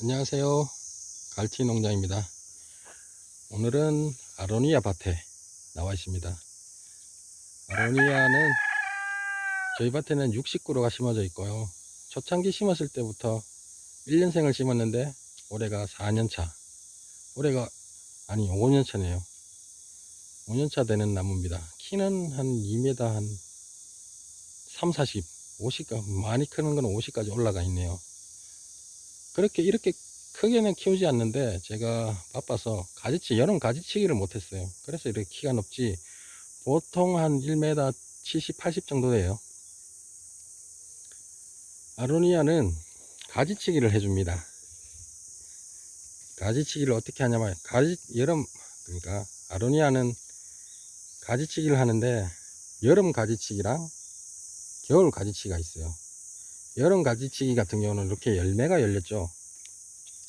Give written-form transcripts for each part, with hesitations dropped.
안녕하세요. 갈치 농장입니다. 오늘은 아로니아 밭에 나와 있습니다. 아로니아는 저희 밭에는 60그루가 심어져 있고요. 초창기 심었을 때부터 1년생을 심었는데 올해가 4년차, 올해가 아니 5년차네요. 5년차 되는 나무입니다. 키는 한 2m 한 3, 40, 50가 많이 크는 건 50까지 올라가 있네요. 그렇게 이렇게 크게는 키우지 않는데 제가 바빠서 여름 가지치기를 못했어요. 그래서 이렇게 키가 높지, 보통 한 1m 70, 80 정도 돼요. 아로니아는 가지치기를 해줍니다. 가지치기를 어떻게 하냐면, 그러니까 아로니아는 가지치기를 하는데 여름 가지치기랑 겨울 가지치기가 있어요. 여름 가지치기 같은 경우는 이렇게 열매가 열렸죠.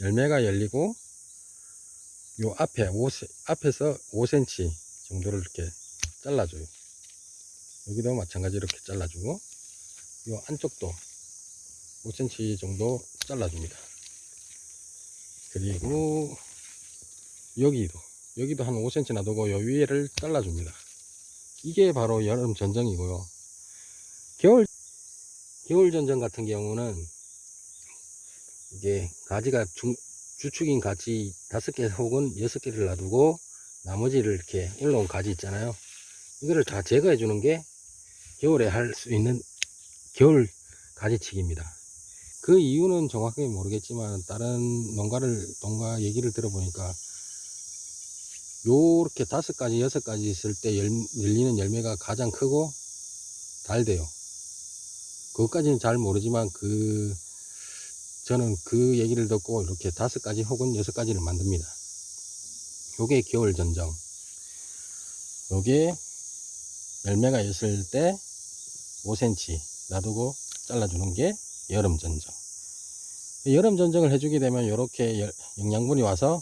열매가 열리고 요 앞에서 5cm 정도를 이렇게 잘라줘요. 여기도 마찬가지로 이렇게 잘라주고, 요 안쪽도 5cm 정도 잘라줍니다. 그리고 여기도 한 5cm 놔두고 요 위에를 잘라줍니다. 이게 바로 여름 전정이고요. 겨울 전정 같은 경우는 이게 가지가 주축인 가지 5개 혹은 6개를 놔두고 나머지를 이렇게 올라온 가지 있잖아요. 이거를 다 제거해 주는 게 겨울에 할 수 있는 겨울 가지치기입니다. 그 이유는 정확하게 모르겠지만 다른 농가 얘기를 들어보니까 요렇게 5가지 6가지 있을 때 열리는 열매가 가장 크고 달대요. 그것까지는 잘 모르지만 저는 그 얘기를 듣고 이렇게 5가지 혹은 6가지를 만듭니다. 요게 겨울 전정, 요게 열매가 있을 때 5cm 놔두고 잘라주는 게 여름 전정. 여름 전정을 해주게 되면 이렇게 영양분이 와서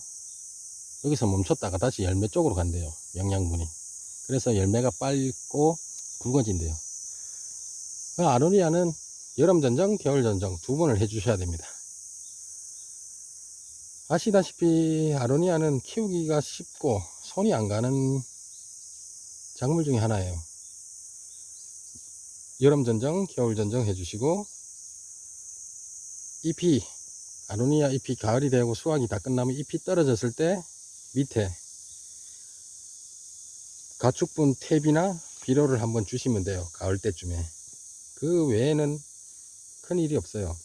여기서 멈췄다가 다시 열매 쪽으로 간대요. 영양분이. 그래서 열매가 빨고 굵어진대요. 아로니아는 여름 전정, 겨울 전정 두 번을 해주셔야 됩니다. 아시다시피 아로니아는 키우기가 쉽고 손이 안 가는 작물 중에 하나예요. 여름 전정, 겨울 전정 해주시고, 아로니아 잎이 가을이 되고 수확이 다 끝나면 잎이 떨어졌을 때 밑에 가축분 탭이나 비료를 한번 주시면 돼요. 가을 때쯤에. 그 외에는 큰 일이 없어요.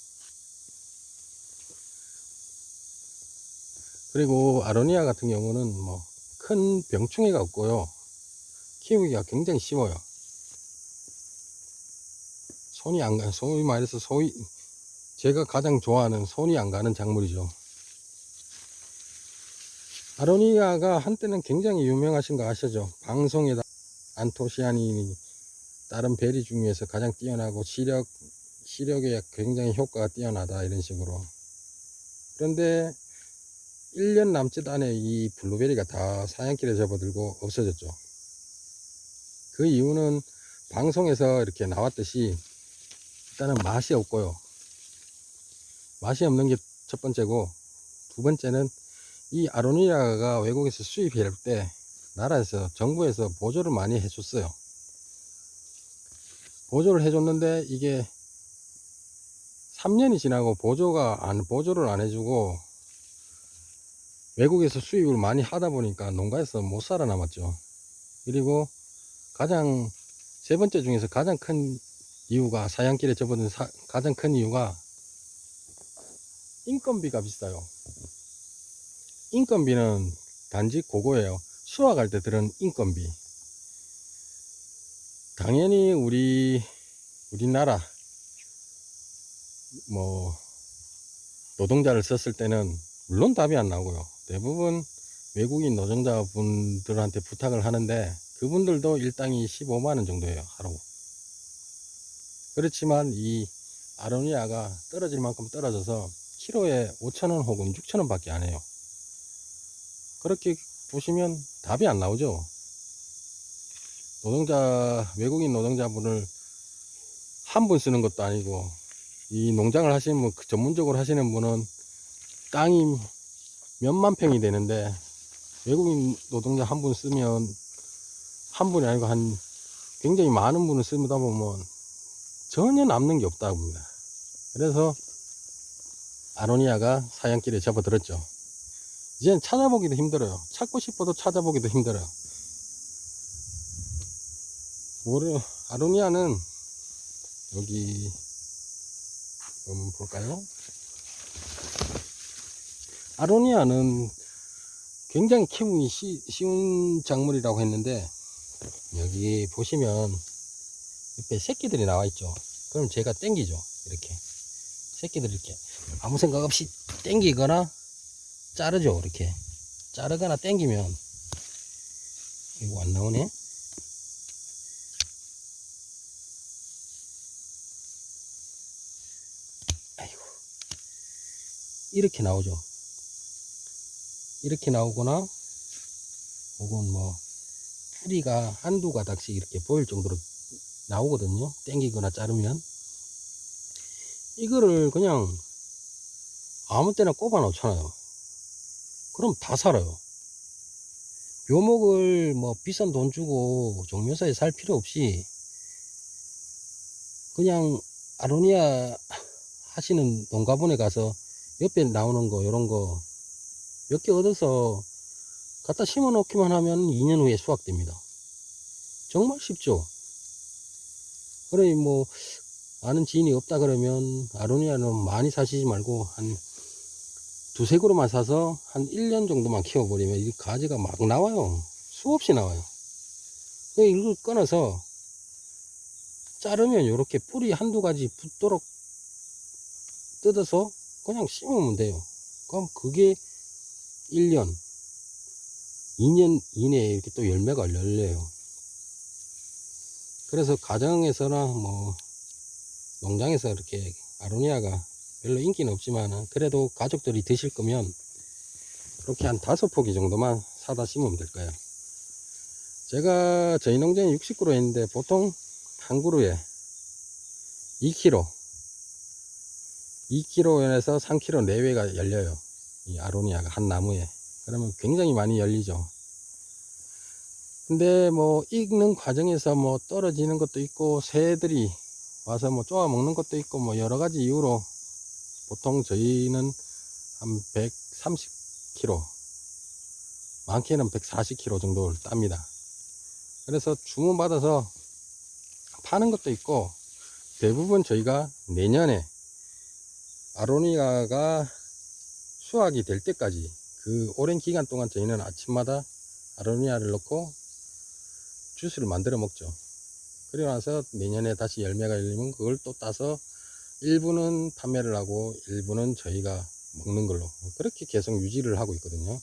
그리고 아로니아 같은 경우는 뭐 큰 병충해가 없고요. 키우기가 굉장히 쉬워요. 소위 말해서 제가 가장 좋아하는 손이 안 가는 작물이죠. 아로니아가 한때는 굉장히 유명하신 거 아시죠? 방송에다 안토시아닌이 다른 베리 중에서 가장 뛰어나고 시력에 굉장히 효과가 뛰어나다 이런 식으로. 그런데 1년 남짓 안에 이 블루베리가 다 사양길에 접어들고 없어졌죠. 그 이유는 방송에서 이렇게 나왔듯이 일단은 맛이 없고요. 맛이 없는 게 첫 번째고, 두 번째는 이 아로니아가 외국에서 수입할 때 정부에서 보조를 많이 해줬어요. 보조를 해줬는데 이게 3년이 지나고 보조를 안 해주고 외국에서 수입을 많이 하다 보니까 농가에서 못 살아남았죠. 그리고 세 번째 중에서 가장 큰 이유가, 사양길에 접어든 가장 큰 이유가 인건비가 비싸요. 인건비는 단지 그거예요. 수확할 때 들은 인건비. 당연히 우리나라 노동자를 썼을 때는 물론 답이 안 나오고요. 대부분 외국인 노동자분들한테 부탁을 하는데 그분들도 일당이 15만원 정도예요, 하루. 그렇지만 이 아로니아가 떨어질 만큼 떨어져서 키로에 5,000원 혹은 6,000원 밖에 안 해요. 그렇게 보시면 답이 안 나오죠. 외국인 노동자분을 한 분 쓰는 것도 아니고, 이 농장을 하시는 분, 전문적으로 하시는 분은 땅이 몇만 평이 되는데 외국인 노동자 한 분 쓰면, 한 분이 아니고 한 굉장히 많은 분을 쓰다 보면 전혀 남는 게 없다고 봅니다. 그래서 아로니아가 사양길에 접어들었죠. 이제는 찾아보기도 힘들어요. 찾고 싶어도 찾아보기도 힘들어요. 아로니아는 여기 볼까요? 아로니아는 굉장히 키우기 쉬운 작물이라고 했는데, 여기 보시면 옆에 새끼들이 나와 있죠. 그럼 제가 땡기죠. 이렇게 새끼들 이렇게 아무 생각 없이 땡기거나 자르죠. 이렇게 자르거나 땡기면, 이거 안 나오네. 아이고, 이렇게 나오죠. 이렇게 나오거나, 혹은 뭐 뿌리가 한두 가닥씩 이렇게 보일 정도로 나오거든요. 땡기거나 자르면. 이거를 그냥 아무 때나 꼽아 놓잖아요. 그럼 다 살아요. 묘목을 뭐 비싼 돈 주고 종묘사에 살 필요 없이 그냥 아로니아 하시는 농가분에 가서 옆에 나오는 거, 요런 거 몇 개 얻어서 갖다 심어 놓기만 하면 2년 후에 수확됩니다. 정말 쉽죠. 그러니 뭐 아는 지인이 없다 그러면 아로니아는 많이 사시지 말고 한 두세 그루만 사서 한 1년 정도만 키워버리면 이 가지가 막 나와요. 수없이 나와요. 이걸 끊어서 자르면 이렇게 뿌리 한두 가지 붙도록 뜯어서 그냥 심으면 돼요. 그럼 그게 1년, 2년 이내에 이렇게 또 열매가 열려요. 그래서 가정에서나 뭐 농장에서 이렇게 아로니아가 별로 인기는 없지만 그래도 가족들이 드실 거면 그렇게 한 5포기 정도만 사다 심으면 될 거예요. 제가 저희 농장에 60그루 했는데 보통 한 그루에 2kg에서 3kg 내외가 열려요. 이 아로니아가 한 나무에. 그러면 굉장히 많이 열리죠. 근데 뭐 익는 과정에서 뭐 떨어지는 것도 있고 새들이 와서 뭐 쪼아 먹는 것도 있고 뭐 여러 가지 이유로 보통 저희는 한 130kg, 많게는 140kg 정도를 땁니다. 그래서 주문받아서 파는 것도 있고, 대부분 저희가 내년에 아로니아가 수확이 될 때까지 그 오랜 기간 동안 저희는 아침마다 아로니아를 넣고 주스를 만들어 먹죠. 그리고 나서 내년에 다시 열매가 열리면 그걸 또 따서 일부는 판매를 하고 일부는 저희가 먹는 걸로 그렇게 계속 유지를 하고 있거든요.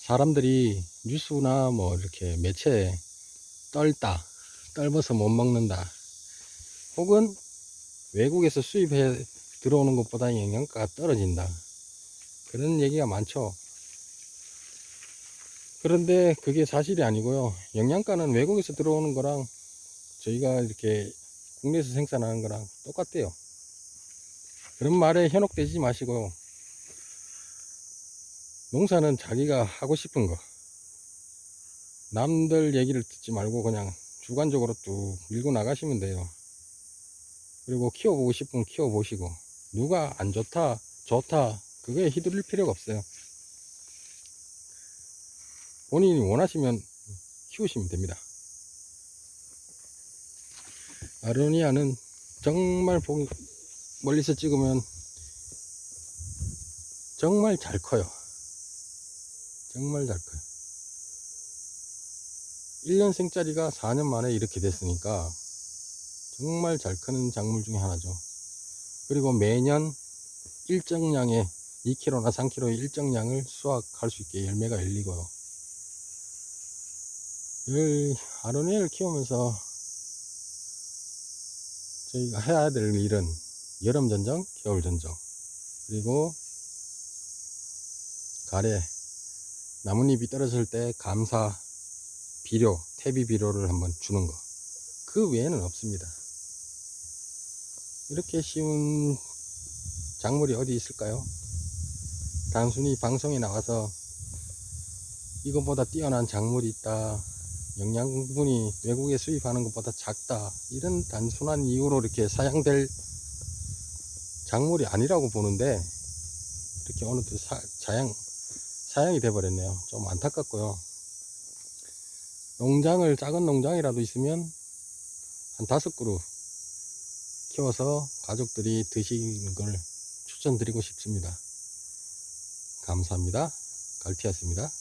사람들이 뉴스나 뭐 이렇게 매체에 떨어서 못 먹는다, 혹은 외국에서 수입해 들어오는 것보다 영양가가 떨어진다, 그런 얘기가 많죠. 그런데 그게 사실이 아니고요. 영양가는 외국에서 들어오는 거랑 저희가 이렇게 국내에서 생산하는 거랑 똑같대요. 그런 말에 현혹되지 마시고, 농사는 자기가 하고 싶은 거, 남들 얘기를 듣지 말고 그냥 주관적으로 쭉 밀고 나가시면 돼요. 그리고 키워보고 싶으면 키워보시고, 누가 안 좋다 좋다 그거에 휘둘릴 필요가 없어요. 본인이 원하시면 키우시면 됩니다. 아로니아는 정말 멀리서 찍으면 정말 잘 커요. 정말 잘 커요. 1년 생짜리가 4년 만에 이렇게 됐으니까 정말 잘 크는 작물 중에 하나죠. 그리고 매년 일정량의 2kg나 3kg의 일정량을 수확할 수 있게 열매가 열리고요. 아로니아를 키우면서 저희가 해야 될 일은 여름 전정, 겨울 전정, 그리고 가래, 나뭇잎이 떨어질 때 감사 비료, 퇴비 비료를 한번 주는 거, 그 외에는 없습니다. 이렇게 쉬운 작물이 어디 있을까요? 단순히 방송에 나와서 이것보다 뛰어난 작물이 있다, 영양분이 외국에 수입하는 것보다 작다, 이런 단순한 이유로 이렇게 사양될 작물이 아니라고 보는데 이렇게 어느덧 사양이 돼 버렸네요. 좀 안타깝고요. 작은 농장이라도 있으면 한 5그루 키워서 가족들이 드시는 걸 추천드리고 싶습니다. 감사합니다. 갈티였습니다.